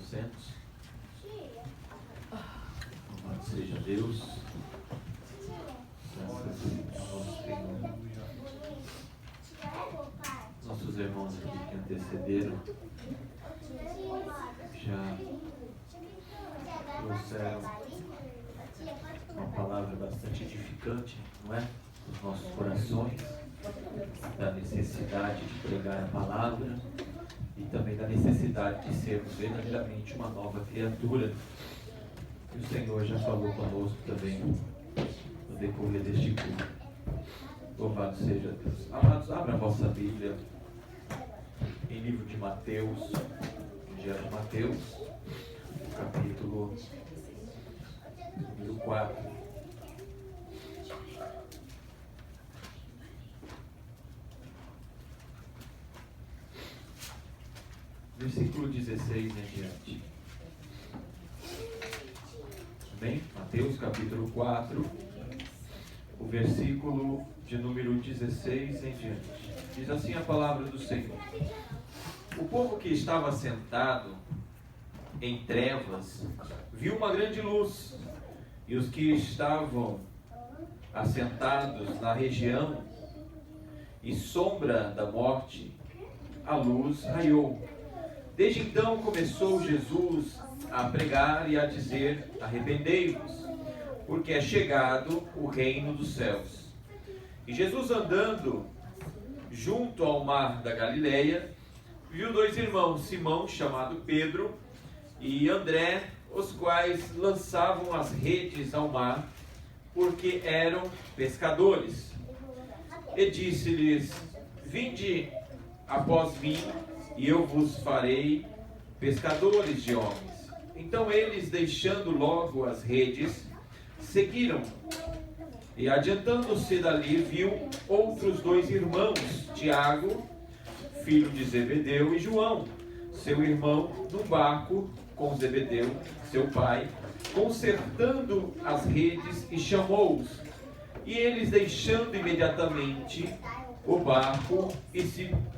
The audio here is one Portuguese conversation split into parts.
assentos. Louvado seja Deus. Graças ao nosso Senhor. Nossos irmãos aqui que antecederam já trouxeram uma palavra bastante edificante, não é? Os nossos corações, da necessidade de pregar a palavra e também da necessidade de sermos verdadeiramente uma nova criatura. E o Senhor já falou conosco também no decorrer deste culto. Louvado seja Deus. Amados, abra a vossa Bíblia em livro de Mateus, Evangelho de Mateus, capítulo número 4. Versículo 16 em diante. Amém? Mateus capítulo 4, o versículo de número 16 em diante. Diz assim a palavra do Senhor: O povo que estava sentado em trevas viu uma grande luz, e os que estavam assentados na região e sombra da morte, a luz raiou. Desde então começou Jesus a pregar e a dizer: arrependei-vos, porque é chegado o reino dos céus. E Jesus, andando junto ao mar da Galileia, viu dois irmãos, Simão, chamado Pedro, e André, os quais lançavam as redes ao mar, porque eram pescadores. E disse-lhes: vinde após mim, e eu vos farei pescadores de homens. Então eles, deixando logo as redes, seguiram. E adiantando-se dali, viu outros dois irmãos, Tiago, filho de Zebedeu, e João, seu irmão, num barco com Zebedeu, seu pai, consertando as redes, e chamou-os. E eles, deixando imediatamente o barco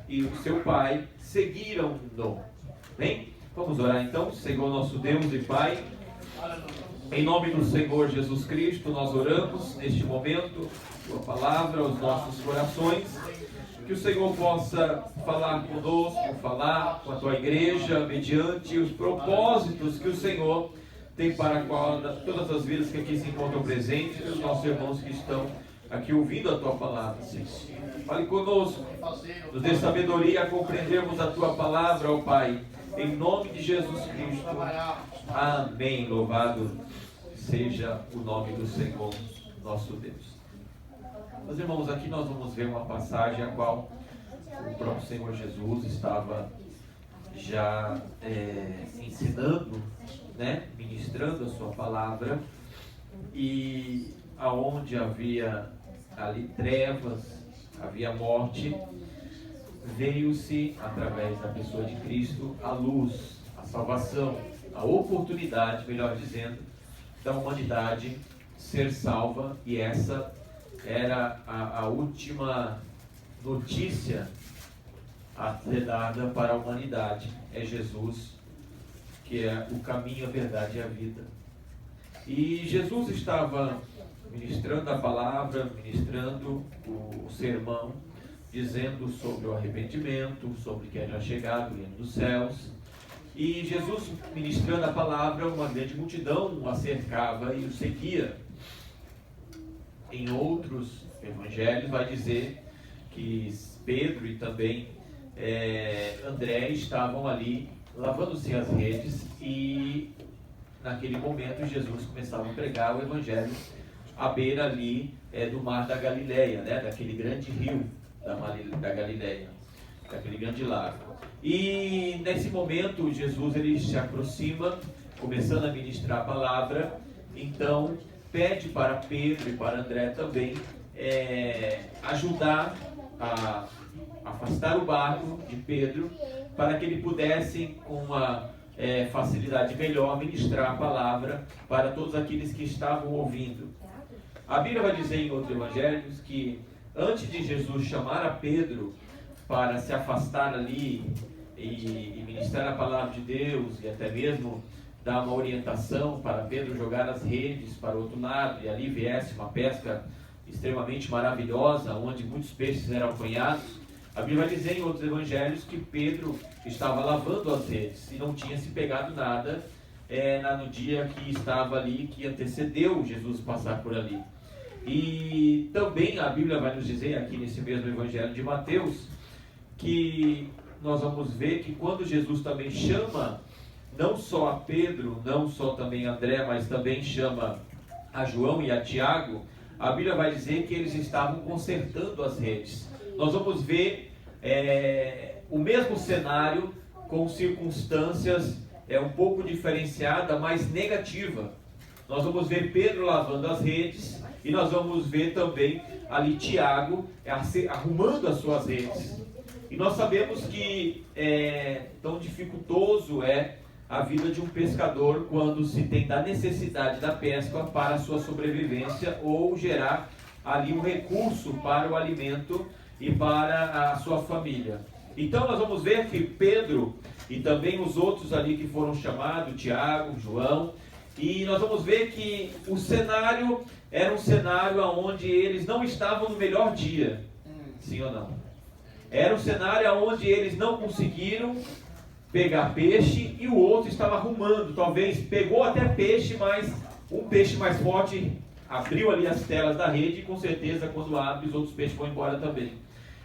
e o seu pai, seguiram-no. Bem, vamos orar então. Senhor nosso Deus e Pai, em nome do Senhor Jesus Cristo, nós oramos neste momento, Tua palavra aos nossos corações, que o Senhor possa falar conosco, falar com a Tua igreja, mediante os propósitos que o Senhor tem para todas as vidas que aqui se encontram presentes, e os nossos irmãos que estão aqui ouvindo a Tua palavra, Senhor. Fale conosco, nos dê sabedoria a compreendermos a Tua palavra, ó Pai, em nome de Jesus Cristo. Amém. Louvado seja o nome do Senhor, nosso Deus. Meus irmãos, aqui nós vamos ver uma passagem a qual o próprio Senhor Jesus estava já ensinando, né, ministrando a sua palavra, e aonde havia ali trevas, havia morte, veio-se através da pessoa de Cristo a luz, a salvação, a oportunidade, melhor dizendo, da humanidade ser salva. E essa era a última notícia a ser dada para a humanidade: é Jesus, que é o caminho, a verdade e a vida. E Jesus estava ministrando a palavra, ministrando o sermão, dizendo sobre o arrependimento, sobre que era chegado o reino dos céus. E Jesus, ministrando a palavra, uma grande multidão o acercava e o seguia. Em outros evangelhos vai dizer que Pedro e também André estavam ali lavando-se as redes, e naquele momento Jesus começava a pregar o evangelho à beira ali do mar da Galileia, né? Daquele grande rio da Galileia, daquele grande lago. E nesse momento Jesus ele se aproxima, começando a ministrar a palavra. Então pede para Pedro e para André também ajudar a afastar o barco de Pedro, para que ele pudesse com uma facilidade melhor ministrar a palavra para todos aqueles que estavam ouvindo. A Bíblia vai dizer em outros evangelhos que antes de Jesus chamar a Pedro para se afastar ali e ministrar a palavra de Deus e até mesmo dar uma orientação para Pedro jogar as redes para o outro lado e ali viesse uma pesca extremamente maravilhosa, onde muitos peixes eram apanhados, a Bíblia vai dizer em outros evangelhos que Pedro estava lavando as redes e não tinha se pegado nada no dia que estava ali, que antecedeu Jesus passar por ali. E também a Bíblia vai nos dizer aqui nesse mesmo evangelho de Mateus, que nós vamos ver que quando Jesus também chama não só a Pedro, não só também a André, mas também chama a João e a Tiago, a Bíblia vai dizer que eles estavam consertando as redes. Nós vamos ver o mesmo cenário com circunstâncias um pouco diferenciada, mas negativa. Nós vamos ver Pedro lavando as redes e nós vamos ver também ali Tiago arrumando as suas redes. E nós sabemos que tão dificultoso é a vida de um pescador quando se tem da necessidade da pesca para a sua sobrevivência ou gerar ali um recurso para o alimento e para a sua família. Então nós vamos ver que Pedro e também os outros ali que foram chamados, Tiago, João, e nós vamos ver que o cenário era um cenário onde eles não estavam no melhor dia, sim ou não? Era um cenário onde eles não conseguiram pegar peixe e o outro estava arrumando, talvez pegou até peixe, mas um peixe mais forte abriu ali as telas da rede e com certeza quando abre os outros peixes vão embora também.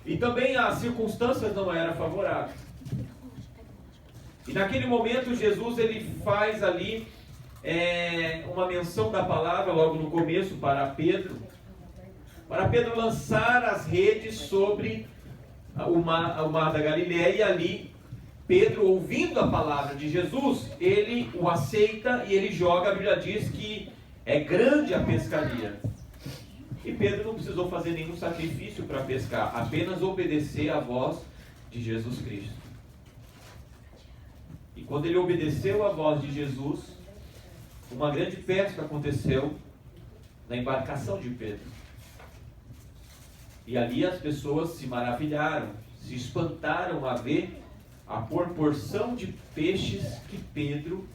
E também as circunstâncias não eram favoráveis. E naquele momento Jesus ele faz ali uma menção da palavra logo no começo para Pedro lançar as redes sobre o mar da Galileia, e ali Pedro, ouvindo a palavra de Jesus, ele o aceita e ele joga. A Bíblia diz que é grande a pescaria. E Pedro não precisou fazer nenhum sacrifício para pescar, apenas obedecer à voz de Jesus Cristo. E quando ele obedeceu à voz de Jesus, uma grande pesca aconteceu na embarcação de Pedro. E ali as pessoas se maravilharam, se espantaram a ver a proporção de peixes que Pedro,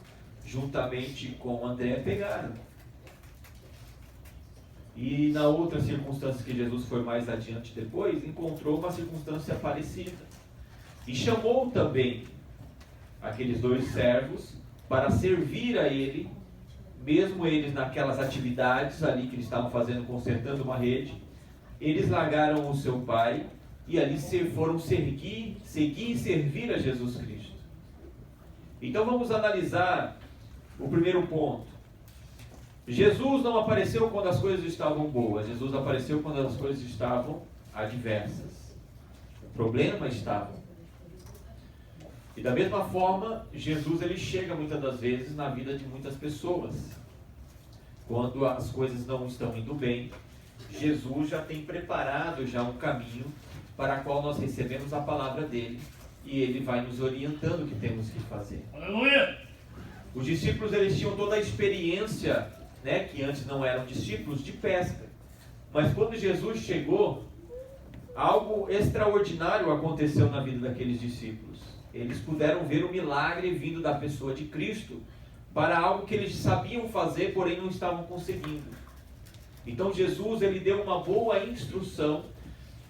juntamente com André, pegaram. E na outra circunstância que Jesus foi mais adiante depois, encontrou uma circunstância parecida. E chamou também aqueles 2 servos para servir a ele, mesmo eles naquelas atividades ali que eles estavam fazendo, consertando uma rede, eles largaram o seu pai e ali foram seguir e servir a Jesus Cristo. Então vamos analisar o primeiro ponto. Jesus não apareceu quando as coisas estavam boas, Jesus apareceu quando as coisas estavam adversas. O problema estava. E da mesma forma, Jesus ele chega muitas das vezes na vida de muitas pessoas. Quando as coisas não estão indo bem, Jesus já tem preparado já um caminho para o qual nós recebemos a palavra dele e ele vai nos orientando o que temos que fazer. Aleluia! Os discípulos eles tinham toda a experiência, que antes não eram discípulos, de pesca. Mas quando Jesus chegou, algo extraordinário aconteceu na vida daqueles discípulos. Eles puderam ver o milagre vindo da pessoa de Cristo para algo que eles sabiam fazer, porém não estavam conseguindo. Então Jesus ele deu uma boa instrução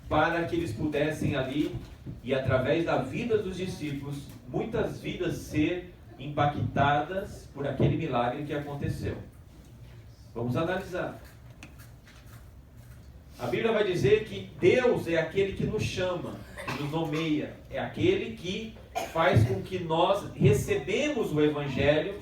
para que eles pudessem ali, e através da vida dos discípulos, muitas vidas ser impactadas por aquele milagre que aconteceu. Vamos analisar. A Bíblia vai dizer que Deus é aquele que nos chama, que nos nomeia, é aquele que faz com que nós recebemos o Evangelho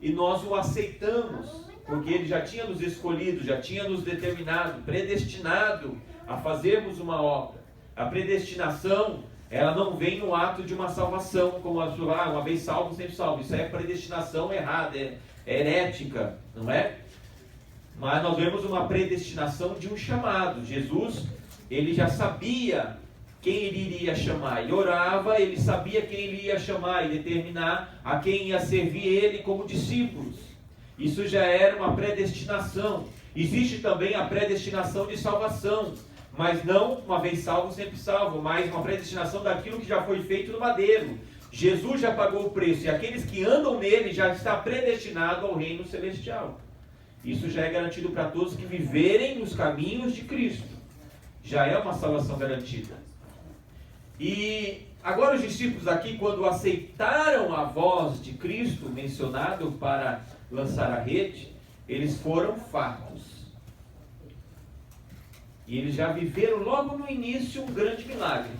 e nós o aceitamos, porque Ele já tinha nos escolhido, já tinha nos determinado, predestinado a fazermos uma obra. A predestinação, ela não vem no ato de uma salvação, como uma vez salvo, sempre salvo. Isso é predestinação errada, é herética, não é? Mas nós vemos uma predestinação de um chamado. Jesus, ele já sabia quem ele iria chamar. Ele orava, ele sabia quem ele ia chamar e determinar a quem ia servir ele como discípulos. Isso já era uma predestinação. Existe também a predestinação de salvação, mas não uma vez salvo, sempre salvo, mas uma predestinação daquilo que já foi feito no madeiro, Jesus já pagou o preço, e aqueles que andam nele já está predestinado ao reino celestial. Isso já é garantido para todos que viverem nos caminhos de Cristo. Já é uma salvação garantida. E agora os discípulos aqui, quando aceitaram a voz de Cristo mencionado para lançar a rede, eles foram fartos. E eles já viveram logo no início um grande milagre.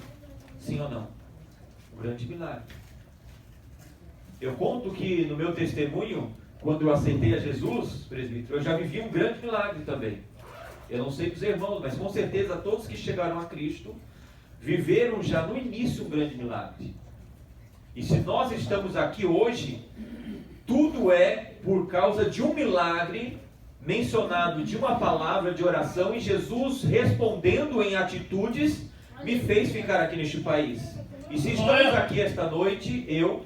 Sim ou não? Um grande milagre. Eu conto que no meu testemunho, quando eu aceitei a Jesus, presbítero, eu já vivi um grande milagre também. Eu não sei dos irmãos, mas com certeza todos que chegaram a Cristo viveram já no início um grande milagre. E se nós estamos aqui hoje, tudo é por causa de um milagre mencionado, de uma palavra de oração, e Jesus respondendo em atitudes me fez ficar aqui neste país. E se estamos aqui esta noite, eu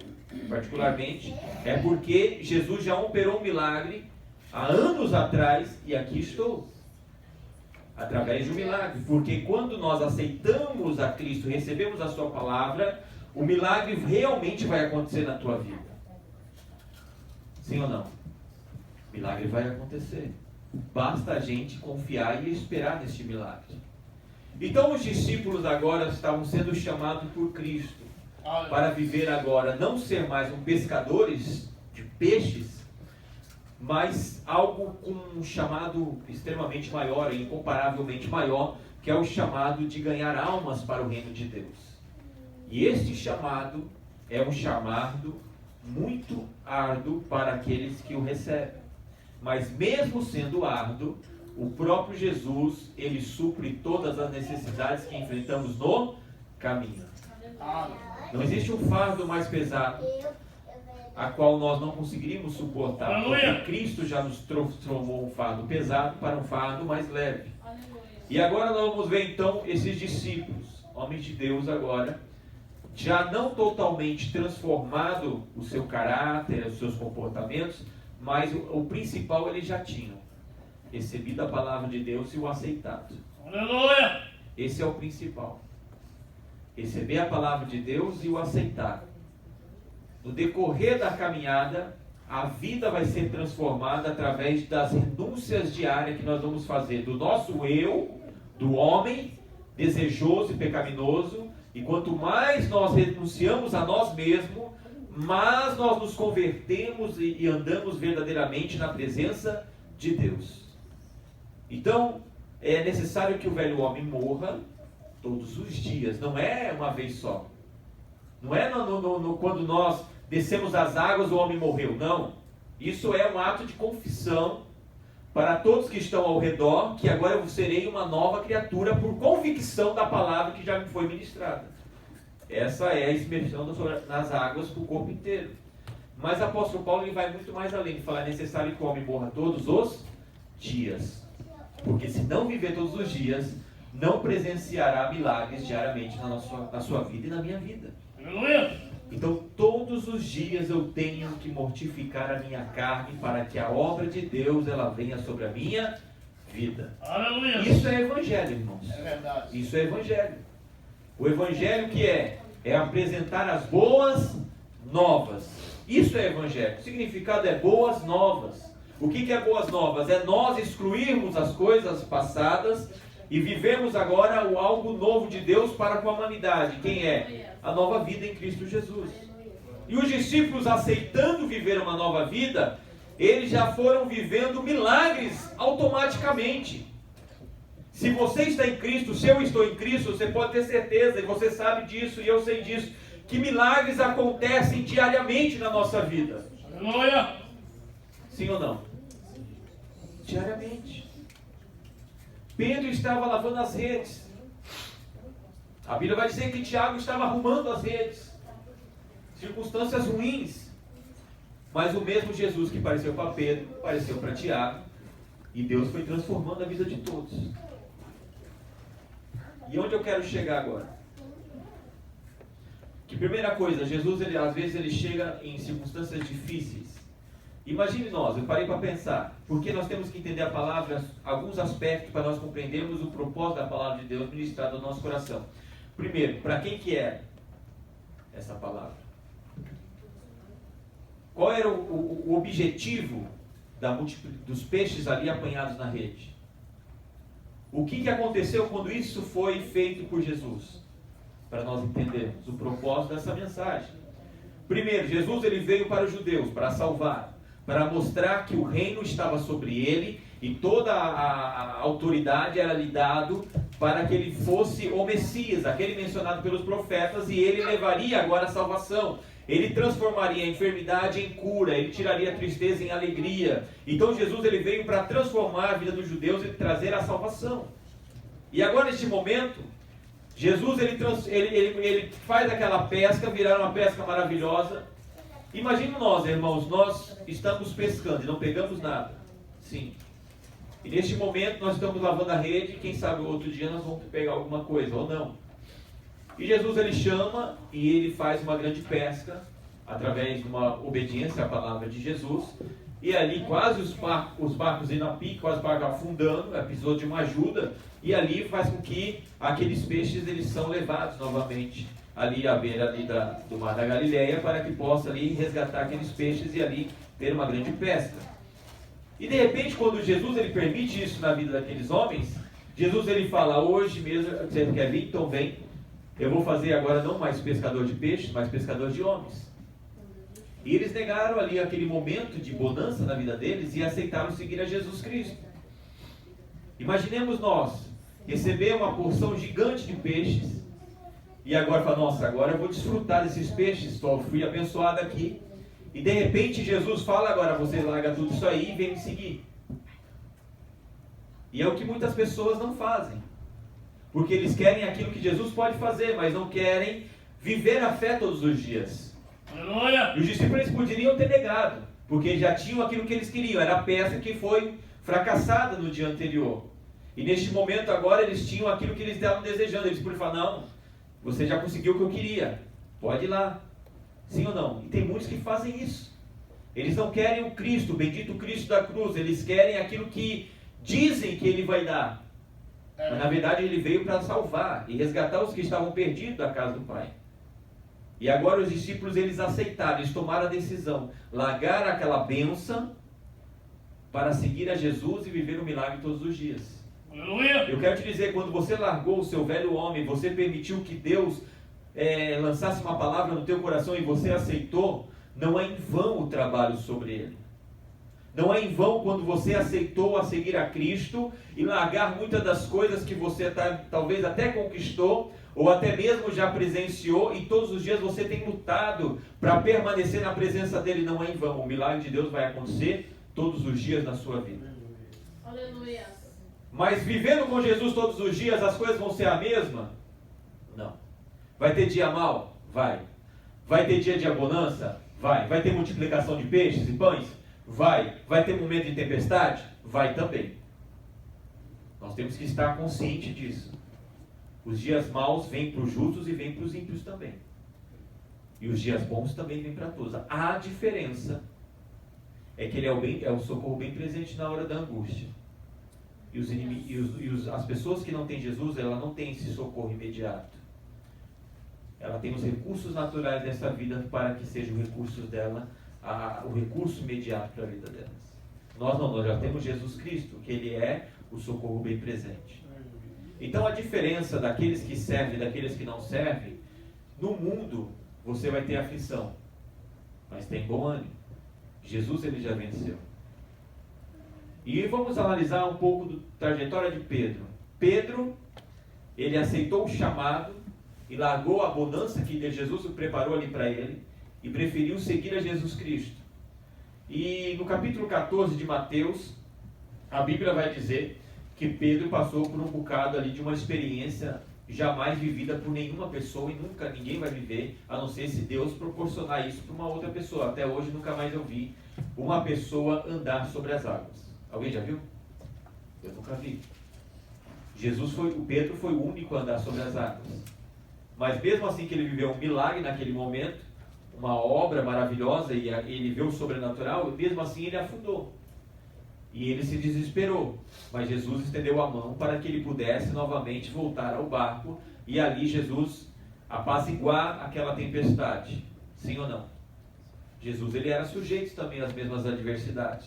particularmente, é porque Jesus já operou um milagre há anos atrás, e aqui estou através de um milagre. Porque quando nós aceitamos a Cristo, recebemos a sua palavra, o milagre realmente vai acontecer na tua vida. Sim ou não? O milagre vai acontecer. Basta a gente confiar e esperar neste milagre. Então os discípulos agora estavam sendo chamados por Cristo para viver agora, não ser mais um pescadores de peixes, mas algo com um chamado extremamente maior, incomparavelmente maior, que é o chamado de ganhar almas para o reino de Deus. E este chamado é um chamado muito árduo para aqueles que o recebem. Mas mesmo sendo árduo, o próprio Jesus, ele supre todas as necessidades que enfrentamos no caminho. Não existe um fardo mais pesado a qual nós não conseguiríamos suportar, porque Cristo já nos transformou um fardo pesado para um fardo mais leve. E agora nós vamos ver então esses discípulos, homens de Deus agora, já não totalmente transformado o seu caráter, os seus comportamentos, mas o principal eles já tinham recebido a palavra de Deus e o aceitado. Aleluia! Esse é o principal. Receber a palavra de Deus e o aceitar. No decorrer da caminhada, a vida vai ser transformada através das renúncias diárias que nós vamos fazer do nosso eu, do homem desejoso e pecaminoso, e quanto mais nós renunciamos a nós mesmos, mais nós nos convertemos e andamos verdadeiramente na presença de Deus. Então, é necessário que o velho homem morra todos os dias, não é uma vez só. Não é quando nós descemos as águas o homem morreu, não. Isso é um ato de confissão para todos que estão ao redor, que agora eu serei uma nova criatura por convicção da palavra que já me foi ministrada. Essa é a imersão nas águas para o corpo inteiro. Mas o apóstolo Paulo ele vai muito mais além de falar: é necessário que o homem morra todos os dias. Porque se não viver todos os dias, não presenciará milagres diariamente na sua vida e na minha vida. Aleluia! Então todos os dias eu tenho que mortificar a minha carne para que a obra de Deus ela venha sobre a minha vida. Aleluia! Isso é evangelho, irmãos. É verdade. Isso é evangelho. O evangelho que é apresentar as boas novas. Isso é evangelho. O significado é boas novas. O que é boas novas? É nós excluirmos as coisas passadas e vivemos agora algo novo de Deus para com a humanidade. Quem é? A nova vida em Cristo Jesus. E os discípulos, aceitando viver uma nova vida, eles já foram vivendo milagres automaticamente. Se você está em Cristo, se eu estou em Cristo, você pode ter certeza, e você sabe disso, e eu sei disso, que milagres acontecem diariamente na nossa vida. Aleluia! Sim ou não? Diariamente. Pedro estava lavando as redes. A Bíblia vai dizer que Tiago estava arrumando as redes. Circunstâncias ruins. Mas o mesmo Jesus que apareceu para Pedro, apareceu para Tiago. E Deus foi transformando a vida de todos. E onde eu quero chegar agora? Que primeira coisa, Jesus às vezes ele chega em circunstâncias difíceis. Imagine nós, eu parei para pensar, porque nós temos que entender a palavra, alguns aspectos para nós compreendermos o propósito da palavra de Deus ministrada no nosso coração. Primeiro, para quem que é essa palavra? Qual era o objetivo dos peixes ali apanhados na rede? O que aconteceu quando isso foi feito por Jesus? Para nós entendermos o propósito dessa mensagem. Primeiro, Jesus ele veio para os judeus, para salvar, para mostrar que o reino estava sobre ele e toda a autoridade era lhe dado para que ele fosse o Messias, aquele mencionado pelos profetas, e ele levaria agora a salvação. Ele transformaria a enfermidade em cura, ele tiraria a tristeza em alegria. Então Jesus ele veio para transformar a vida dos judeus e trazer a salvação. E agora neste momento, Jesus ele faz aquela pesca, virar uma pesca maravilhosa. Imagine nós, irmãos, nós estamos pescando e não pegamos nada. Sim. E neste momento nós estamos lavando a rede, quem sabe outro dia nós vamos pegar alguma coisa, ou não. E Jesus ele chama e ele faz uma grande pesca, através de uma obediência à palavra de Jesus. E ali quase os barcos indo a pique, quase os barcos afundando, precisou de uma ajuda. E ali faz com que aqueles peixes eles são levados novamente ali à beira ali do mar da Galileia, para que possa ali resgatar aqueles peixes e ali ter uma grande pesca. E de repente, quando Jesus ele permite isso na vida daqueles homens, Jesus ele fala: hoje mesmo você quer vir? Então vem. Eu vou fazer agora não mais pescador de peixes, mas pescador de homens. E eles negaram ali aquele momento de bonança na vida deles e aceitaram seguir a Jesus Cristo. Imaginemos nós receber uma porção gigante de peixes e agora falar: nossa, agora eu vou desfrutar desses peixes, fui abençoado aqui. E de repente Jesus fala: agora você larga tudo isso aí e vem me seguir. E é o que muitas pessoas não fazem. Porque eles querem aquilo que Jesus pode fazer, mas não querem viver a fé todos os dias. Aleluia! E os discípulos poderiam ter negado, porque já tinham aquilo que eles queriam. Era a peça que foi fracassada no dia anterior. E neste momento agora eles tinham aquilo que eles estavam desejando. Eles poderiam falar: não, você já conseguiu o que eu queria, pode ir lá. Sim ou não? E tem muitos que fazem isso. Eles não querem o Cristo, o bendito Cristo da cruz. Eles querem aquilo que dizem que Ele vai dar. Mas na verdade Ele veio para salvar e resgatar os que estavam perdidos da casa do Pai. E agora os discípulos eles aceitaram, eles tomaram a decisão, largar aquela bênção para seguir a Jesus e viver o milagre todos os dias. Aleluia! Eu quero te dizer, quando você largou o seu velho homem, você permitiu que Deus lançasse uma palavra no teu coração e você aceitou, não é em vão o trabalho sobre ele. Não é em vão quando você aceitou a seguir a Cristo e largar muitas das coisas que você talvez até conquistou ou até mesmo já presenciou, e todos os dias você tem lutado para permanecer na presença dele. Não é em vão, o milagre de Deus vai acontecer todos os dias na sua vida. Aleluia. Mas vivendo com Jesus todos os dias, as coisas vão ser a mesma? Não. Vai ter dia mal? Vai. Vai ter dia de abundância? Vai. Vai ter multiplicação de peixes e pães? Vai. Vai ter momento de tempestade? Vai também. Nós temos que estar conscientes disso. Os dias maus vêm para os justos e vêm para os ímpios também. E os dias bons também vêm para todos. A diferença é que ele é o socorro bem presente na hora da angústia. E as pessoas que não têm Jesus, ela não tem esse socorro imediato. Ela tem os recursos naturais dessa vida para que sejam os recursos dela, o recurso imediato para a vida delas. Nós não, nós já temos Jesus Cristo, que Ele é o socorro bem presente. Então a diferença daqueles que servem e daqueles que não servem, no mundo você vai ter aflição, mas tem bom ânimo. Jesus ele já venceu. E vamos analisar um pouco da trajetória de Pedro. Pedro, ele aceitou o chamado e largou a bonança que Jesus preparou ali para ele e preferiu seguir a Jesus Cristo. E no capítulo 14 de Mateus, a Bíblia vai dizer que Pedro passou por um bocado ali de uma experiência jamais vivida por nenhuma pessoa e nunca ninguém vai viver, a não ser se Deus proporcionar isso para uma outra pessoa. Até hoje nunca mais eu vi uma pessoa andar sobre as águas. Alguém já viu? Eu nunca vi. O Pedro foi o único a andar sobre as águas. Mas mesmo assim que ele viveu um milagre naquele momento, uma obra maravilhosa, e ele viu o sobrenatural, mesmo assim ele afundou. E ele se desesperou. Mas Jesus estendeu a mão para que ele pudesse novamente voltar ao barco, e ali Jesus apaziguar aquela tempestade. Sim ou não? Jesus ele era sujeito também às mesmas adversidades.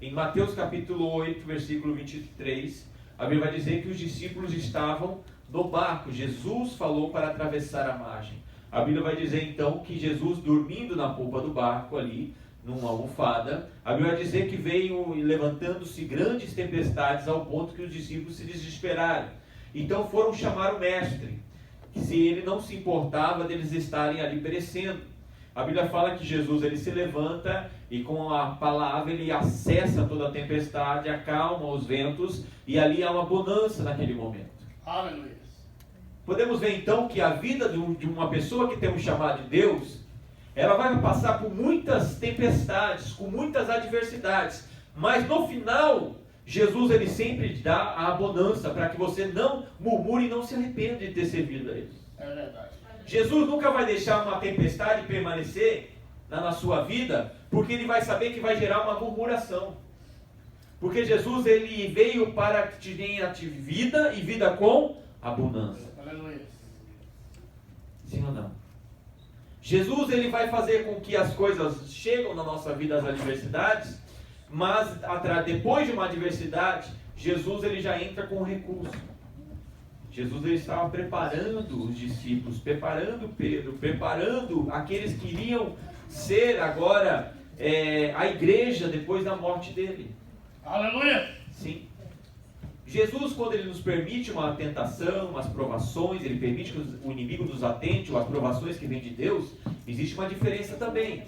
Em Mateus capítulo 8, versículo 23, a Bíblia vai dizer que os discípulos estavam no barco. Jesus falou para atravessar a margem. A Bíblia vai dizer então que Jesus, dormindo na polpa do barco ali, numa almofada, a Bíblia vai dizer que veio levantando-se grandes tempestades ao ponto que os discípulos se desesperaram. Então foram chamar o mestre, se ele não se importava deles estarem ali perecendo. A Bíblia fala que Jesus ele se levanta e com a palavra ele acessa toda a tempestade, acalma os ventos e ali há uma bonança naquele momento. Aleluia. Podemos ver então que a vida de uma pessoa que tem um chamado de Deus, ela vai passar por muitas tempestades, com muitas adversidades, mas no final, Jesus ele sempre dá a bonança para que você não murmure e não se arrependa de ter servido a Ele. É verdade. Jesus nunca vai deixar uma tempestade permanecer na sua vida, porque Ele vai saber que vai gerar uma murmuração. Porque Jesus ele veio para que te tenha vida e vida com abundância. Aleluia. Sim ou não? Jesus ele vai fazer com que as coisas cheguem na nossa vida, as adversidades, mas depois de uma adversidade, Jesus ele já entra com recurso. Jesus ele estava preparando os discípulos, preparando Pedro, preparando aqueles que iriam ser agora a igreja depois da morte dele. Aleluia. Sim. Jesus, quando ele nos permite uma tentação, umas provações, ele permite que o inimigo nos atente, ou as provações que vêm de Deus, existe uma diferença também.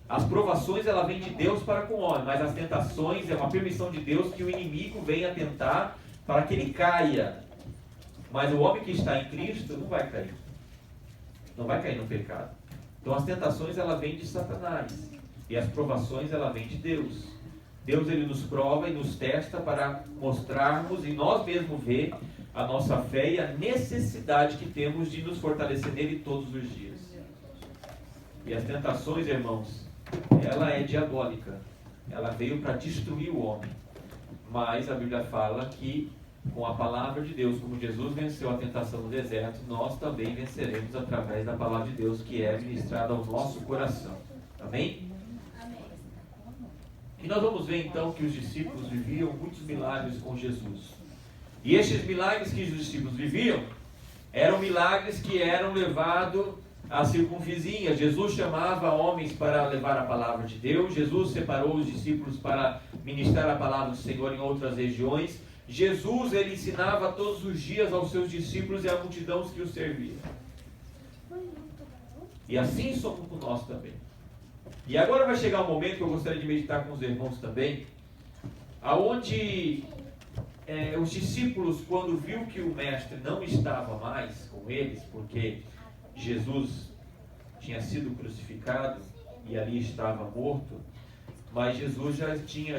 As provações, ela vem de Deus para com o homem, mas as tentações é uma permissão de Deus que o inimigo venha tentar para que ele caia. Mas o homem que está em Cristo não vai cair. Não vai cair no pecado. Então as tentações, ela vem de Satanás. E as provações, ela vem de Deus. Deus ele nos prova e nos testa para mostrarmos e nós mesmos ver a nossa fé e a necessidade que temos de nos fortalecer nele todos os dias. E as tentações, irmãos, ela é diabólica. Ela veio para destruir o homem. Mas a Bíblia fala que com a palavra de Deus, como Jesus venceu a tentação no deserto, nós também venceremos através da palavra de Deus que é ministrada ao nosso coração. Amém? E nós vamos ver então que os discípulos viviam muitos milagres com Jesus. E estes milagres que os discípulos viviam, eram milagres que eram levados à circunvizinha. Jesus chamava homens para levar a palavra de Deus. Jesus separou os discípulos para ministrar a palavra do Senhor em outras regiões. Jesus, ele ensinava todos os dias aos seus discípulos e à multidão que o servia. E assim somos com nós também. E agora vai chegar um momento que eu gostaria de meditar com os irmãos também, aonde os discípulos, quando viu que o mestre não estava mais com eles, porque Jesus tinha sido crucificado e ali estava morto, mas Jesus já tinha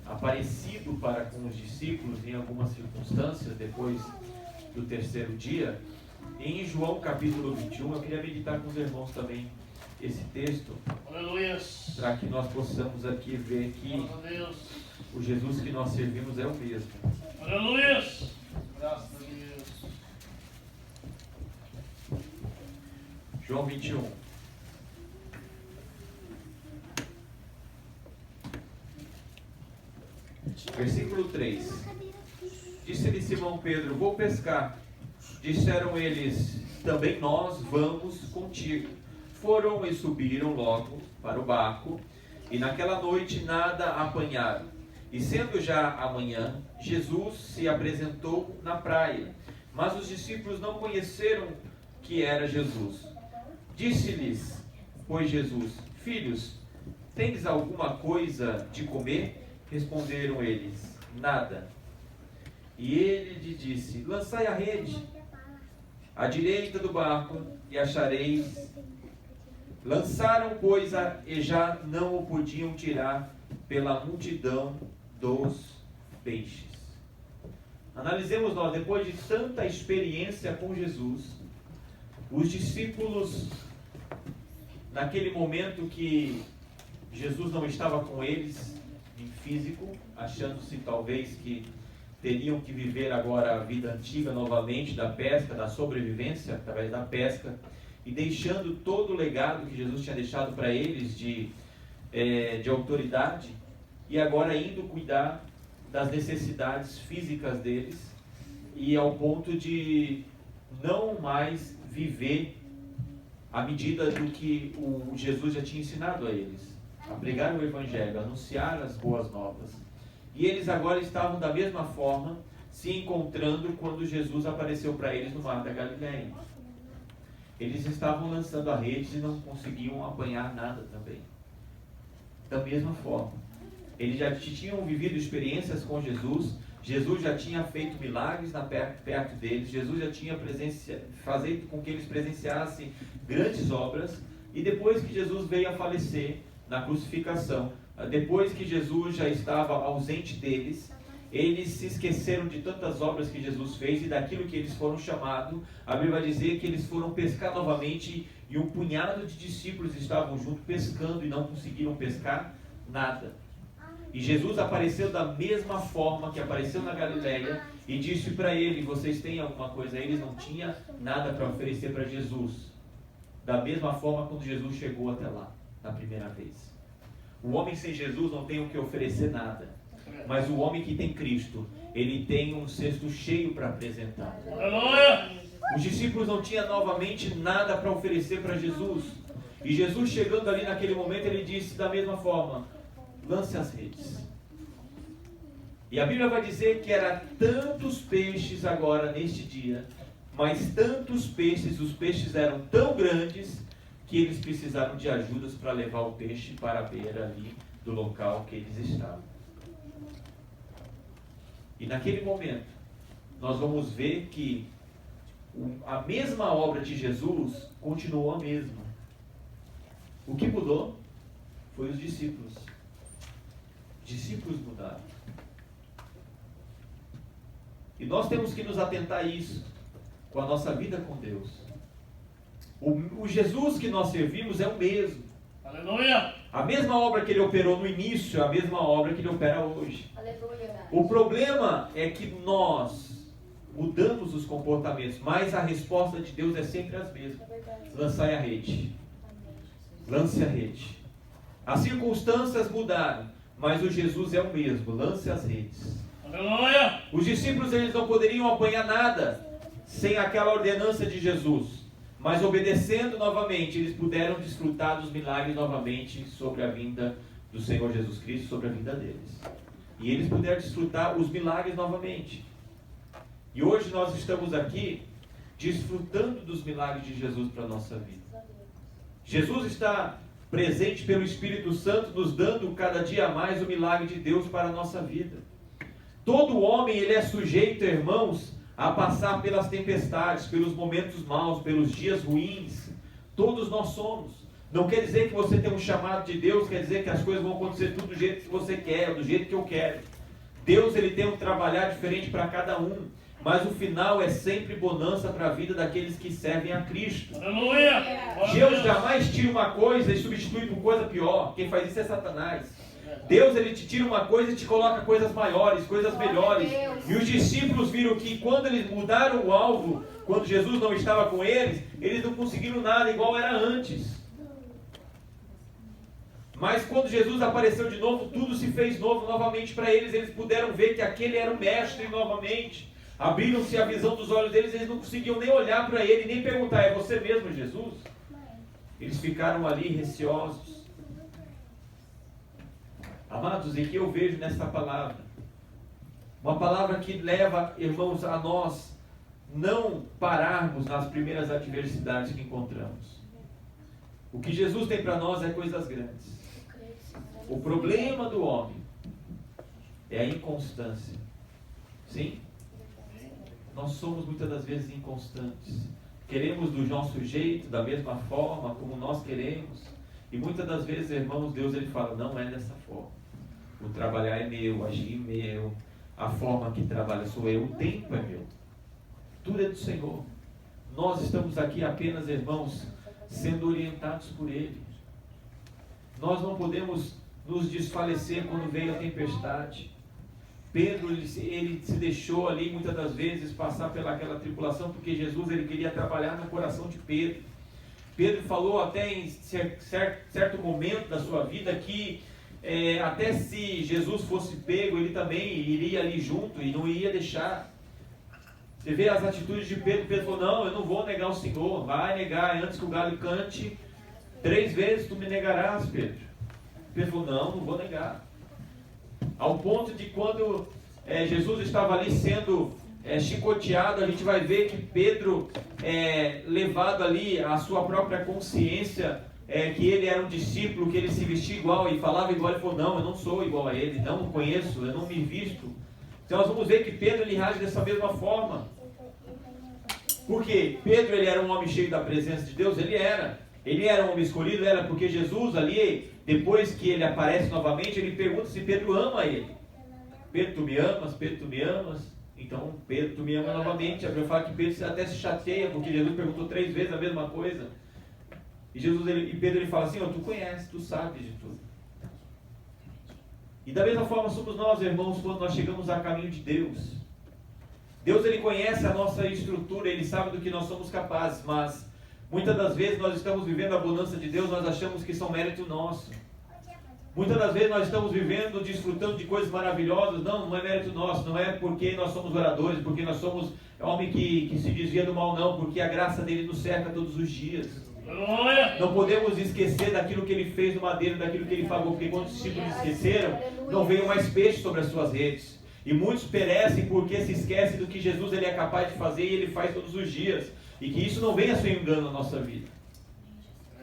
aparecido para com os discípulos em algumas circunstâncias depois do terceiro dia. Em João capítulo 21, eu queria meditar com os irmãos também esse texto, para que nós possamos aqui ver que o Jesus que nós servimos é o mesmo. Aleluia! Graças a Deus. João 21. Versículo 3. Disse-lhe Simão Pedro: vou pescar. Disseram eles: também nós vamos contigo. Foram e subiram logo para o barco, e naquela noite nada apanharam. E sendo já amanhã, Jesus se apresentou na praia, mas os discípulos não conheceram que era Jesus. Disse-lhes, pois Jesus: filhos, tendes alguma coisa de comer? Responderam eles: nada. E ele lhe disse: lançai a rede à direita do barco e achareis. Lançaram, pois, e já não o podiam tirar pela multidão dos peixes. Analisemos nós, depois de tanta experiência com Jesus, os discípulos, naquele momento que Jesus não estava com eles em físico, achando-se talvez que teriam que viver agora a vida antiga novamente da pesca, da sobrevivência através da pesca, e deixando todo o legado que Jesus tinha deixado para eles de autoridade, e agora indo cuidar das necessidades físicas deles, e ao ponto de não mais viver à medida do que o Jesus já tinha ensinado a eles, a pregar o Evangelho, a anunciar as boas novas. E eles agora estavam da mesma forma se encontrando quando Jesus apareceu para eles no Mar da Galileia. Eles estavam lançando a rede e não conseguiam apanhar nada também. Da mesma forma, eles já tinham vivido experiências com Jesus. Jesus já tinha feito milagres perto deles. Jesus já tinha feito com que eles presenciassem grandes obras. E depois que Jesus veio a falecer na crucificação, depois que Jesus já estava ausente deles, eles se esqueceram de tantas obras que Jesus fez e daquilo que eles foram chamados. A Bíblia vai dizer que eles foram pescar novamente e um punhado de discípulos estavam juntos pescando e não conseguiram pescar nada. E Jesus apareceu da mesma forma que apareceu na Galileia e disse para eles: vocês têm alguma coisa? Eles não tinham nada para oferecer para Jesus. Da mesma forma quando Jesus chegou até lá, na primeira vez. O homem sem Jesus não tem o que oferecer nada. Mas o homem que tem Cristo, ele tem um cesto cheio para apresentar. Aleluia! Os discípulos não tinham novamente nada para oferecer para Jesus. E Jesus, chegando ali naquele momento, ele disse da mesma forma: lance as redes. E a Bíblia vai dizer que era tantos peixes agora neste dia, mas tantos peixes, os peixes eram tão grandes que eles precisaram de ajudas para levar o peixe para a beira ali do local que eles estavam. E naquele momento, nós vamos ver que a mesma obra de Jesus continuou a mesma. O que mudou foi os discípulos. Discípulos mudaram. E nós temos que nos atentar a isso com a nossa vida com Deus. O Jesus que nós servimos é o mesmo. Aleluia! A mesma obra que ele operou no início é a mesma obra que ele opera hoje. Aleluia. O problema é que nós mudamos os comportamentos, mas a resposta de Deus é sempre as mesmas. Lançai a rede. Lance a rede. As circunstâncias mudaram, mas o Jesus é o mesmo. Lance as redes. Aleluia! Os discípulos, eles não poderiam apanhar nada sem aquela ordenança de Jesus. Mas obedecendo novamente, eles puderam desfrutar dos milagres novamente sobre a vinda do Senhor Jesus Cristo, sobre a vida deles. E eles puderam desfrutar os milagres novamente. E hoje nós estamos aqui desfrutando dos milagres de Jesus para a nossa vida. Jesus está presente pelo Espírito Santo, nos dando cada dia mais o milagre de Deus para a nossa vida. Todo homem, ele é sujeito, irmãos, a passar pelas tempestades, pelos momentos maus, pelos dias ruins. Todos nós somos. Não quer dizer que você tem um chamado de Deus, quer dizer que as coisas vão acontecer tudo do jeito que você quer, do jeito que eu quero. Deus, ele tem um trabalhar diferente para cada um, mas o final é sempre bonança para a vida daqueles que servem a Cristo. Aleluia! Deus jamais tira uma coisa e substitui por coisa pior. Quem faz isso é Satanás. Deus, ele te tira uma coisa e te coloca coisas maiores, coisas melhores. E os discípulos viram que quando eles mudaram o alvo, quando Jesus não estava com eles, eles não conseguiram nada igual era antes. Mas quando Jesus apareceu de novo, tudo se fez novo novamente para eles. Eles puderam ver que aquele era o mestre novamente. Abriram-se a visão dos olhos deles, eles não conseguiam nem olhar para ele, nem perguntar: é você mesmo, Jesus? Eles ficaram ali receosos. Amados, e que eu vejo nesta palavra, uma palavra que leva, irmãos, a nós não pararmos nas primeiras adversidades que encontramos. O que Jesus tem para nós é coisas grandes. O problema do homem é a inconstância. Sim? Nós somos muitas das vezes inconstantes. Queremos do nosso jeito, da mesma forma, como nós queremos. E muitas das vezes, irmãos, Deus, ele fala: não é dessa forma. O trabalhar é meu, o agir é meu, a forma que trabalha sou eu, o tempo é meu. Tudo é do Senhor. Nós estamos aqui apenas, irmãos, sendo orientados por Ele. Nós não podemos nos desfalecer quando veio a tempestade. Pedro, ele se deixou ali muitas das vezes passar pelaquela tribulação, porque Jesus, ele queria trabalhar no coração de Pedro. Pedro falou até em certo momento da sua vida que até se Jesus fosse pego, ele também iria ali junto e não ia deixar. Você vê as atitudes de Pedro. Pedro falou: não, eu não vou negar o Senhor. Vai negar antes que o galho cante. 3 vezes tu me negarás, Pedro. Pedro falou: não vou negar. Ao ponto de quando Jesus estava ali sendo chicoteado, a gente vai ver que Pedro, levado ali à sua própria consciência, que ele era um discípulo, que ele se vestia igual e falava igual, ele falou: não, eu não sou igual a ele, não conheço, eu não me visto. Então nós vamos ver que Pedro ele age dessa mesma forma. Porque Pedro ele era um homem cheio da presença de Deus, ele era um homem escolhido, era porque Jesus ali, depois que ele aparece novamente, ele pergunta se Pedro ama ele. Pedro, tu me amas? Pedro, tu me amas? Então, Pedro, tu me ama novamente. A Bíblia fala que Pedro até se chateia, porque Jesus perguntou 3 vezes a mesma coisa. E Pedro ele fala assim: tu conheces, tu sabes de tudo. E da mesma forma somos nós, irmãos, quando nós chegamos a caminho de Deus. Deus ele conhece a nossa estrutura, ele sabe do que nós somos capazes, mas muitas das vezes nós estamos vivendo a bonança de Deus, nós achamos que são mérito nosso. Muitas das vezes nós estamos vivendo, desfrutando de coisas maravilhosas. Não é mérito nosso, não é porque nós somos oradores, porque nós somos homem que se desvia do mal, não, porque a graça dele nos cerca todos os dias. Não podemos esquecer daquilo que ele fez no madeiro, daquilo que ele pagou, porque quando os discípulos esqueceram, não veio mais peixe sobre as suas redes. E muitos perecem porque se esquecem do que Jesus ele é capaz de fazer e ele faz todos os dias. E que isso não venha a ser um engano na nossa vida.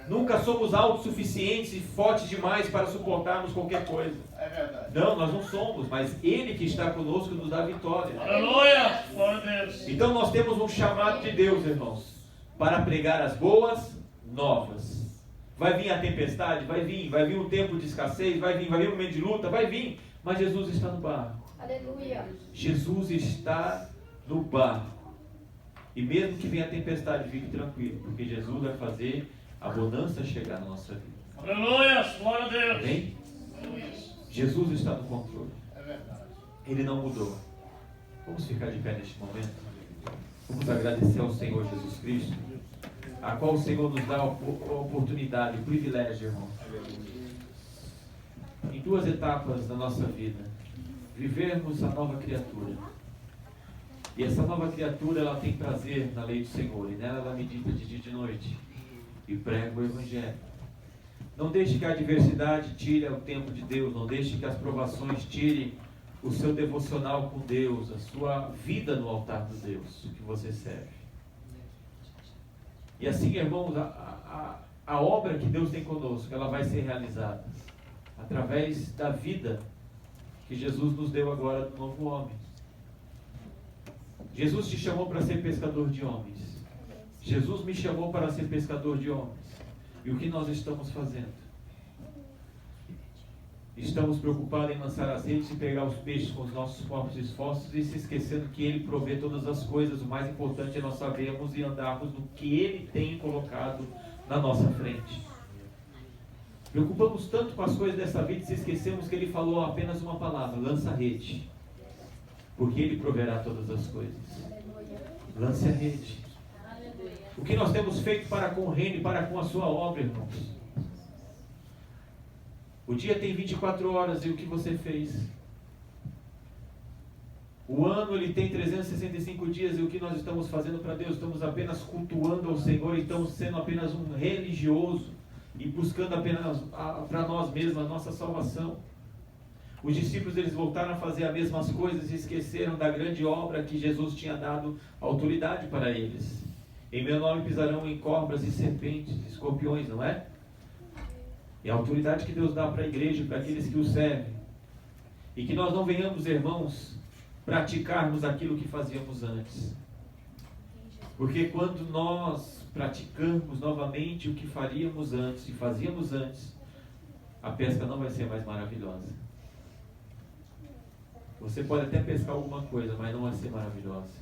Nunca somos autossuficientes e fortes demais para suportarmos qualquer coisa. É verdade. Não, nós não somos, mas Ele que está conosco nos dá vitória. Aleluia! Glória a Deus. Então nós temos um chamado de Deus, irmãos, para pregar as boas novas. Vai vir a tempestade? Vai vir um tempo de escassez, vai vir um momento de luta, vai vir. Mas Jesus está no barco. Aleluia. Jesus está no barco. E mesmo que venha a tempestade, fique tranquilo, porque Jesus vai fazer a bonança chegar na nossa vida. Aleluia! Glória a Deus. Amém? Jesus está no controle. É verdade. Ele não mudou. Vamos ficar de pé neste momento. Vamos agradecer ao Senhor Jesus Cristo, a qual o Senhor nos dá a oportunidade, o privilégio, irmão, em 2 etapas da nossa vida, vivermos a nova criatura. E essa nova criatura, ela tem prazer na lei do Senhor, e nela ela medita de dia e de noite, e prega o Evangelho. Não deixe que a adversidade tire o tempo de Deus, não deixe que as provações tirem o seu devocional com Deus, a sua vida no altar do Deus que você serve. E assim, irmãos, a obra que Deus tem conosco, ela vai ser realizada através da vida que Jesus nos deu agora do novo homem. Jesus te chamou para ser pescador de homens. Jesus me chamou para ser pescador de homens. E o que nós estamos fazendo? Estamos preocupados em lançar as redes e pegar os peixes com os nossos próprios esforços e se esquecendo que Ele provê todas as coisas. O mais importante é nós sabermos e andarmos no que Ele tem colocado na nossa frente. Preocupamos tanto com as coisas dessa vida e se esquecemos que Ele falou apenas uma palavra: lança a rede, porque Ele proverá todas as coisas. Lance a rede. O que nós temos feito para com o reino e para com a sua obra, irmãos? O dia tem 24 horas e o que você fez? O ano ele tem 365 dias e o que nós estamos fazendo para Deus? Estamos apenas cultuando ao Senhor e estamos sendo apenas um religioso e buscando apenas para nós mesmos a nossa salvação. Os discípulos eles voltaram a fazer as mesmas coisas e esqueceram da grande obra que Jesus tinha dado autoridade para eles. Em meu nome pisarão em cobras e serpentes, escorpiões, não é? É a autoridade que Deus dá para a igreja, para aqueles que o servem. E que nós não venhamos, irmãos, praticarmos aquilo que fazíamos antes. Porque quando nós praticamos novamente o que faríamos antes e fazíamos antes, a pesca não vai ser mais maravilhosa. Você pode até pescar alguma coisa, mas não vai ser maravilhosa.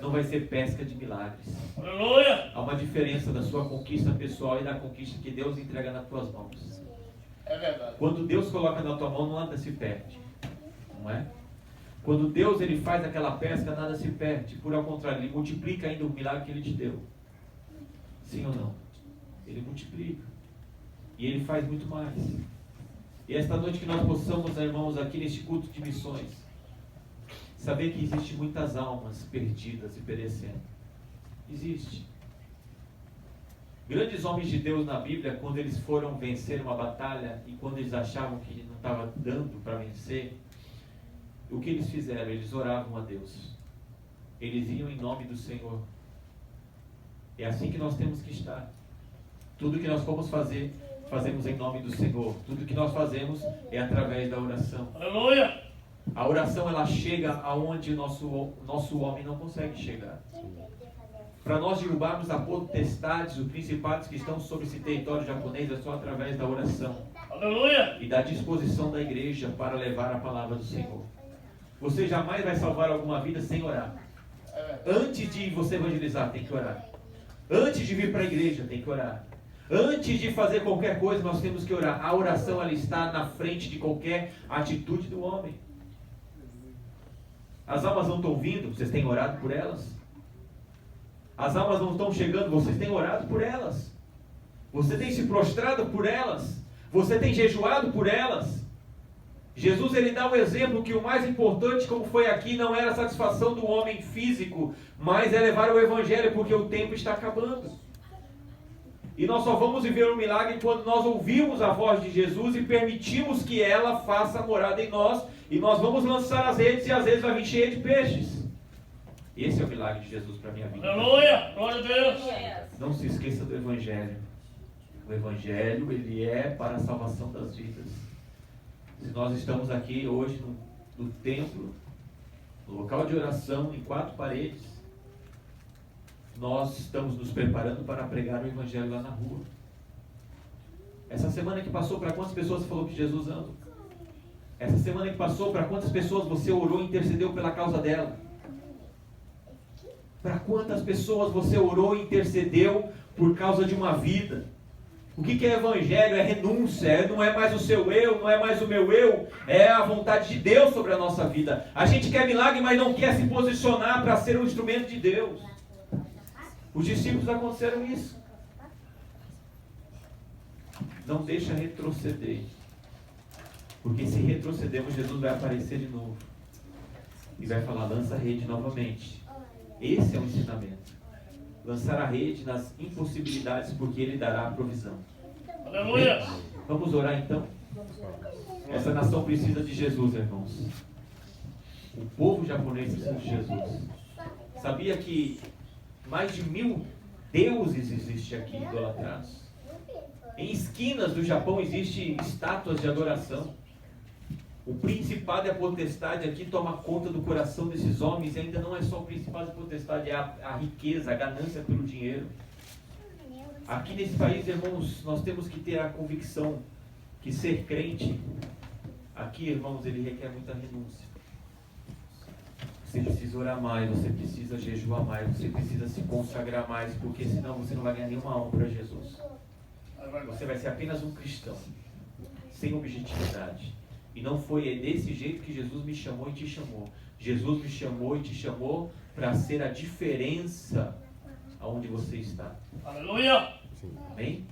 Não vai ser pesca de milagres. Aleluia! Há uma diferença da sua conquista pessoal e da conquista que Deus entrega nas tuas mãos. É verdade. Quando Deus coloca na tua mão, nada se perde. Não é? Quando Deus ele faz aquela pesca, nada se perde. Por ao contrário, Ele multiplica ainda o milagre que Ele te deu. Sim ou não? Ele multiplica. E Ele faz muito mais. E esta noite que nós possamos, irmãos, aqui neste culto de missões, saber que existe muitas almas perdidas e perecendo. Existe. Grandes homens de Deus na Bíblia, quando eles foram vencer uma batalha e quando eles achavam que não estava dando para vencer, o que eles fizeram? Eles oravam a Deus. Eles iam em nome do Senhor. É assim que nós temos que estar. Tudo que nós formos fazer, fazemos em nome do Senhor. Tudo que nós fazemos é através da oração. Aleluia. A oração, ela chega aonde o nosso homem não consegue chegar. Para nós derrubarmos a potestades, os principados que estão sobre esse território japonês, é só através da oração. Aleluia. E da disposição da igreja para levar a palavra do Senhor. Você jamais vai salvar alguma vida sem orar. Antes de você evangelizar, tem que orar. Antes de vir para a igreja, tem que orar. Antes de fazer qualquer coisa, nós temos que orar. A oração, ela está na frente de qualquer atitude do homem. As almas não estão vindo, vocês têm orado por elas? As almas não estão chegando, vocês têm orado por elas? Você tem se prostrado por elas? Você tem jejuado por elas? Jesus, ele dá um exemplo que o mais importante, como foi aqui, não era a satisfação do homem físico, mas é levar o evangelho, porque o tempo está acabando. E nós só vamos viver um milagre quando nós ouvimos a voz de Jesus e permitimos que ela faça morada em nós, e nós vamos lançar as redes e as redes vão vir cheias de peixes. Esse é o milagre de Jesus para a minha vida. Aleluia. Glória a Deus. Não se esqueça do evangelho. O evangelho, ele é para a salvação das vidas. Se nós estamos aqui hoje no templo, no local de oração, em 4 paredes, nós estamos nos preparando para pregar o evangelho lá na rua. Essa semana que passou, para quantas pessoas você falou que Jesus ama? Essa semana que passou, para quantas pessoas você orou e intercedeu pela causa dela? Para quantas pessoas você orou e intercedeu por causa de uma vida? O que é evangelho? É renúncia, não é mais o seu eu, não é mais o meu eu, é a vontade de Deus sobre a nossa vida. A gente quer milagre, mas não quer se posicionar para ser um instrumento de Deus. Os discípulos aconteceram isso. Não deixa retroceder. Porque se retrocedermos, Jesus vai aparecer de novo. E vai falar, lança a rede novamente. Esse é o ensinamento. Lançar a rede nas impossibilidades, porque Ele dará a provisão. Aleluia. Vamos orar então? Essa nação precisa de Jesus, irmãos. O povo japonês precisa de Jesus. Sabia que mais de 1000 deuses existem aqui idolatrados? Em esquinas do Japão existem estátuas de adoração. O principado e a potestade aqui toma conta do coração desses homens, e ainda não é só o principado e a potestade, é a riqueza, a ganância pelo dinheiro. Aqui nesse país, irmãos, nós temos que ter a convicção que ser crente, aqui, irmãos, ele requer muita renúncia. Você precisa orar mais, você precisa jejuar mais, você precisa se consagrar mais, porque senão você não vai ganhar nenhuma alma para Jesus. Você vai ser apenas um cristão, sem objetividade. E não foi desse jeito que Jesus me chamou e te chamou. Jesus me chamou e te chamou para ser a diferença aonde você está. Aleluia. Amém?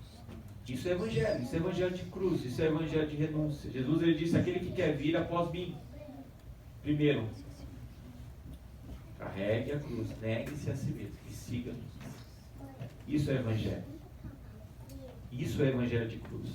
Isso é evangelho de cruz, isso é evangelho de renúncia. Jesus, ele disse, aquele que quer vir após mim, primeiro, carregue a cruz, negue-se a si mesmo e siga-me. Isso é evangelho. Isso é evangelho de cruz.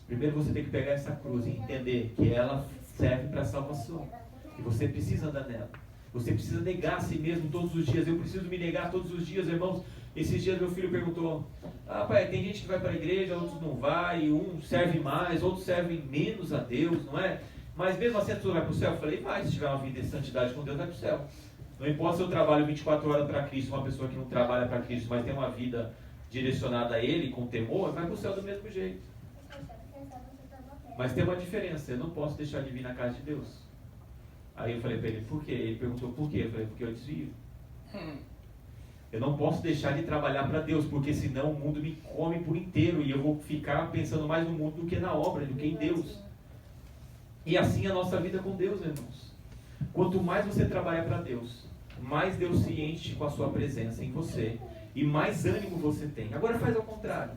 Primeiro você tem que pegar essa cruz e entender que ela serve para a salvação. Que você precisa andar nela. Você precisa negar a si mesmo todos os dias. Eu preciso me negar todos os dias, irmãos. Esses dias meu filho perguntou, pai, tem gente que vai para a igreja, outros não vai, um serve mais, outros servem menos a Deus, não é? Mas mesmo assim a pessoa vai para o céu? Eu falei, vai, se tiver uma vida de santidade com Deus, vai para o céu. Não importa se eu trabalho 24 horas para Cristo, uma pessoa que não trabalha para Cristo, mas tem uma vida direcionada a Ele, com temor, vai para o céu do mesmo jeito. Mas tem uma diferença, eu não posso deixar de vir na casa de Deus. Aí eu falei para ele, por quê? Ele perguntou por quê? Eu falei, porque eu desvio. Eu não posso deixar de trabalhar para Deus, porque senão o mundo me come por inteiro e eu vou ficar pensando mais no mundo do que na obra, do que em Deus. E assim é a nossa vida com Deus, irmãos. Quanto mais você trabalha para Deus, mais Deus se enche com a sua presença em você e mais ânimo você tem. Agora faz ao contrário.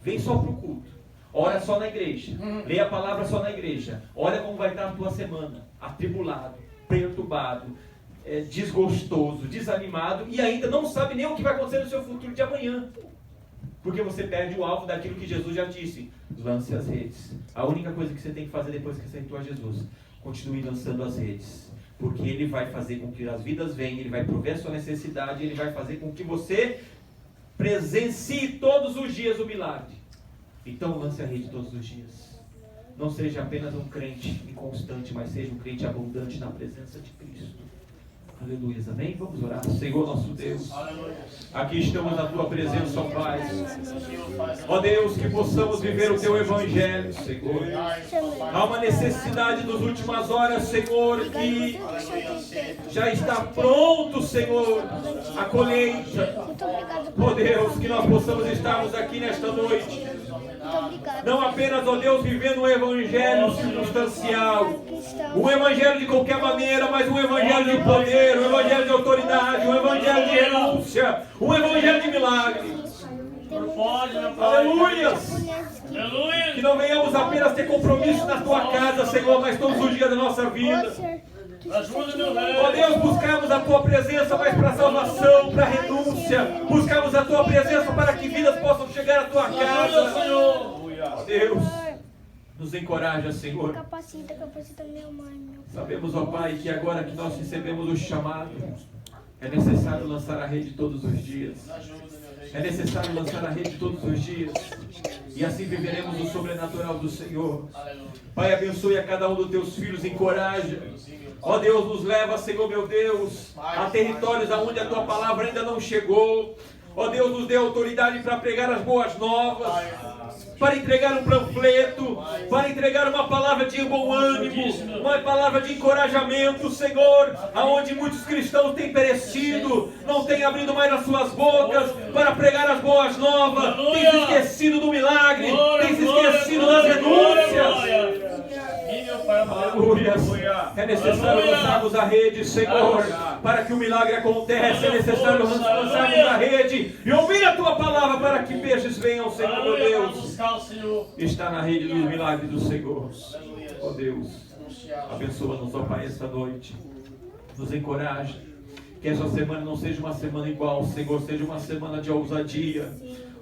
Vem só para o culto. Ora só na igreja. Lê a palavra só na igreja. Olha como vai estar a tua semana. Atribulado, perturbado, desgostoso, desanimado, e ainda não sabe nem o que vai acontecer no seu futuro de amanhã. Porque você perde o alvo daquilo que Jesus já disse. Lance as redes. A única coisa que você tem que fazer depois que aceitou a Jesus, continue lançando as redes. Porque Ele vai fazer com que as vidas venham, Ele vai prover a sua necessidade, Ele vai fazer com que você presencie todos os dias o milagre. Então lance a rede todos os dias. Não seja apenas um crente inconstante, mas seja um crente abundante na presença de Cristo. Aleluia, amém? Vamos orar. Senhor nosso Deus, aqui estamos na Tua presença, ó Pai. Ó Deus, que possamos viver o Teu Evangelho, Senhor. Há uma necessidade nas últimas horas, Senhor, que já está pronto, Senhor, a colheita. Ó Deus, que nós possamos estarmos aqui nesta noite. Não apenas, ó Deus, vivendo um evangelho circunstancial, um evangelho de qualquer maneira, mas um evangelho de poder, um evangelho de autoridade, um evangelho de renúncia, um evangelho de milagre. Aleluia! Que não venhamos apenas ter compromisso na Tua casa, Senhor, mas todos os dias da nossa vida. Ó Deus, buscamos a Tua presença, mas para salvação, para renúncia. Buscamos a Tua presença para que vidas possam chegar à Tua casa. Ó Deus, nos encoraja, Senhor. Capacita minha mãe. Sabemos, ó Pai, que agora que nós recebemos o chamado, é necessário lançar a rede todos os dias. É necessário lançar a rede todos os dias. E assim viveremos o sobrenatural do Senhor. Pai, abençoe a cada um dos Teus filhos, encoraja. Ó Deus, nos leva, Senhor meu Deus, a territórios aonde a Tua palavra ainda não chegou. Ó Deus, nos dê autoridade para pregar as boas novas, para entregar um panfleto, para entregar uma palavra de bom ânimo, uma palavra de encorajamento, Senhor, aonde muitos cristãos têm perecido, não têm abrido mais as suas bocas para pregar as boas novas, têm se esquecido do milagre, têm se esquecido das renúncias. Aleluia. É necessário lançarmos a rede, Senhor, para que o milagre aconteça. É necessário lançarmos a rede e ouvir a Tua palavra para que peixes venham, Senhor, meu Deus. Está na rede dos milagres do Senhor. Ó Deus, abençoa-nos, ó Pai, esta noite. Nos encoraja. Que essa semana não seja uma semana igual, Senhor, seja uma semana de ousadia,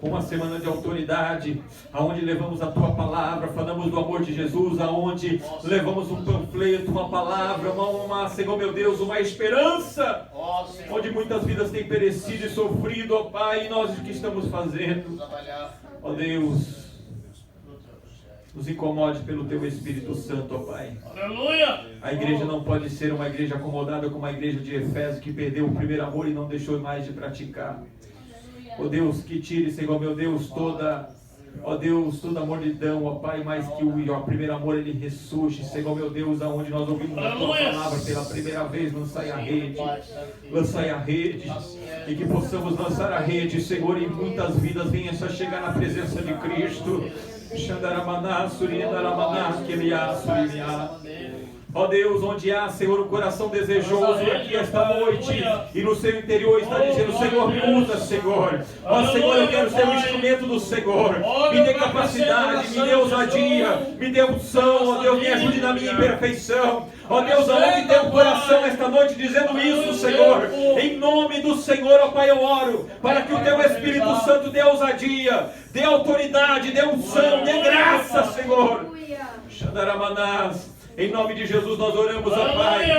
uma semana de autoridade, aonde levamos a Tua palavra, falamos do amor de Jesus, aonde levamos um panfleto, uma palavra, Senhor meu Deus, uma esperança, onde muitas vidas têm perecido e sofrido, ó Pai, e nós o que estamos fazendo, ó Deus, nos incomode pelo Teu Espírito Santo, ó Pai. Aleluia! A igreja não pode ser uma igreja acomodada como a igreja de Efésio, que perdeu o primeiro amor e não deixou mais de praticar. Ó Deus, que tire, Senhor meu Deus, toda mornidão, ó Pai, mas que o primeiro amor ele ressurge, Senhor meu Deus, aonde nós ouvimos a Tua palavra pela primeira vez, lançai a rede, e que possamos lançar a rede, Senhor, e muitas vidas venham a chegar na presença de Cristo. Ó Deus, onde há, Senhor, um coração desejoso aqui esta noite, e no seu interior está dizendo, Senhor, me usa, Senhor. Ó Senhor, eu quero ser um instrumento do Senhor. Me dê capacidade, me dê ousadia, me dê unção, ó Deus, me ajude na minha imperfeição. Ó Deus, aonde tem um coração esta noite dizendo isso, Senhor, em nome do Senhor, ó Pai, eu oro, para que o Teu Espírito Santo dê ousadia, dê autoridade, dê unção, dê graça, Senhor. Xandaramanás. Em nome de Jesus nós oramos, ó Pai,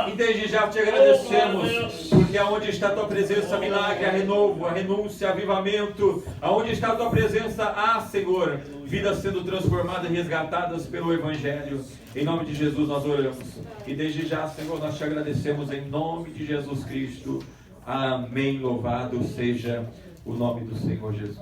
e desde já te agradecemos, porque aonde está a Tua presença, milagre, a renovo, a renúncia, avivamento, aonde está a Tua presença, Senhor, vidas sendo transformadas e resgatadas pelo Evangelho. Em nome de Jesus nós oramos, e desde já, Senhor, nós te agradecemos em nome de Jesus Cristo. Amém, louvado seja o nome do Senhor Jesus.